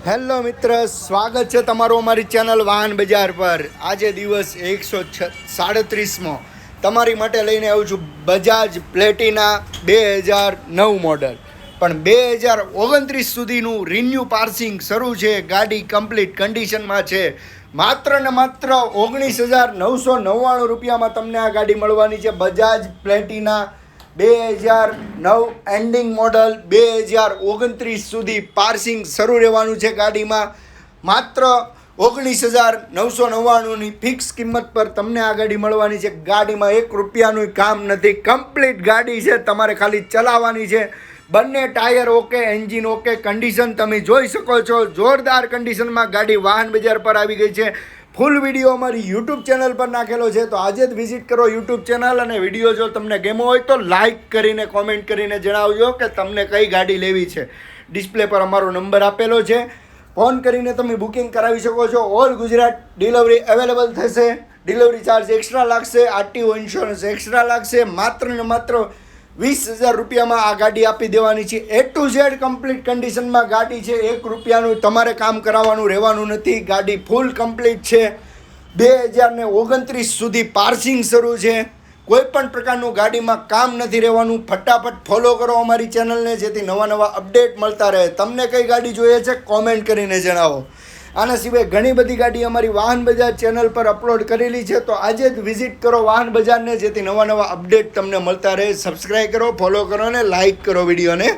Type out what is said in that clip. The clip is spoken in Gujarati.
હેલો મિત્ર, સ્વાગત છે તમારું અમારી ચેનલ વાહન બજાર પર. આજે દિવસ 137મો તમારી માટે લઈને આવું છું બજાજ પ્લેટિના 2009 મોડલ. પણ 2029 સુધીનું રિન્યુ પાર્સિંગ શરૂ છે. ગાડી કમ્પ્લીટ કન્ડિશનમાં છે. માત્ર ને માત્ર 19,999 રૂપિયામાં તમને આ ગાડી મળવાની છે. બજાજ પ્લેટિના 2009 એન્ડિંગ મોડલ 2029 સુધી પાર્સિંગ શરૂ રહેવાનું છે. ગાડીમાં માત્ર 19,999ની ફિક્સ કિંમત પર તમને આ ગાડી મળવાની છે. ગાડીમાં 1 રૂપિયાનું કામ નથી. કમ્પ્લીટ ગાડી છે, તમારે ખાલી ચલાવવાની છે. બંને tyre okay, engine okay, condition તમે જોઈ શકો છો. જોરદાર કન્ડિશનમાં ગાડી વાહન બજાર પર આવી ગઈ છે. ફૂલ વિડીયો અમારી યુટ્યુબ ચેનલ પર નાખેલો છે, તો આજે જ વિઝિટ કરો યુટ્યુબ ચેનલ. અને વિડીયો જો તમને ગમ્યો હોય તો લાઇક કરીને કોમેન્ટ કરીને જણાવજો કે તમને કઈ ગાડી લેવી છે. ડિસ્પ્લે પર અમારો નંબર આપેલો છે, ફોન કરીને તમે બુકિંગ કરાવી શકો છો. ઓલ ગુજરાત ડિલિવરી અવેલેબલ થશે. ડિલિવરી ચાર્જ એક્સ્ટ્રા લાગશે, આરટીઓ ઇન્સ્યોરન્સ એક્સ્ટ્રા લાગશે. માત્ર ને માત્ર 20,000 રૂપિયામાં આ ગાડી આપી દેવાની છે. A to Z કમ્પ્લીટ કન્ડિશનમાં ગાડી છે. 1 રૂપિયાનું તમારે કામ કરાવવાનું રહેવાનું નથી. ગાડી ફૂલ કમ્પ્લીટ છે. 2029 સુધી પાર્સિંગ શરૂ છે. કોઈ પણ પ્રકારનું ગાડીમાં કામ નથી રહેવાનું. ફટાફટ ફોલો કરો અમારી ચેનલને, જેથી નવા નવા અપડેટ મળતા રહે. તમને કઈ ગાડી જોઈએ છે કોમેન્ટ કરીને જણાવો. આના સિવાય ઘણી બધી ગાડી અમારી વાહન બજાર ચેનલ પર અપલોડ કરેલી છે, તો આજે જ વિઝિટ કરો વાહન બજારને, જેથી નવા નવા અપડેટ તમને મળતા રહે. સબસ્ક્રાઈબ કરો, ફોલો કરો અને લાઇક કરો વિડીયોને.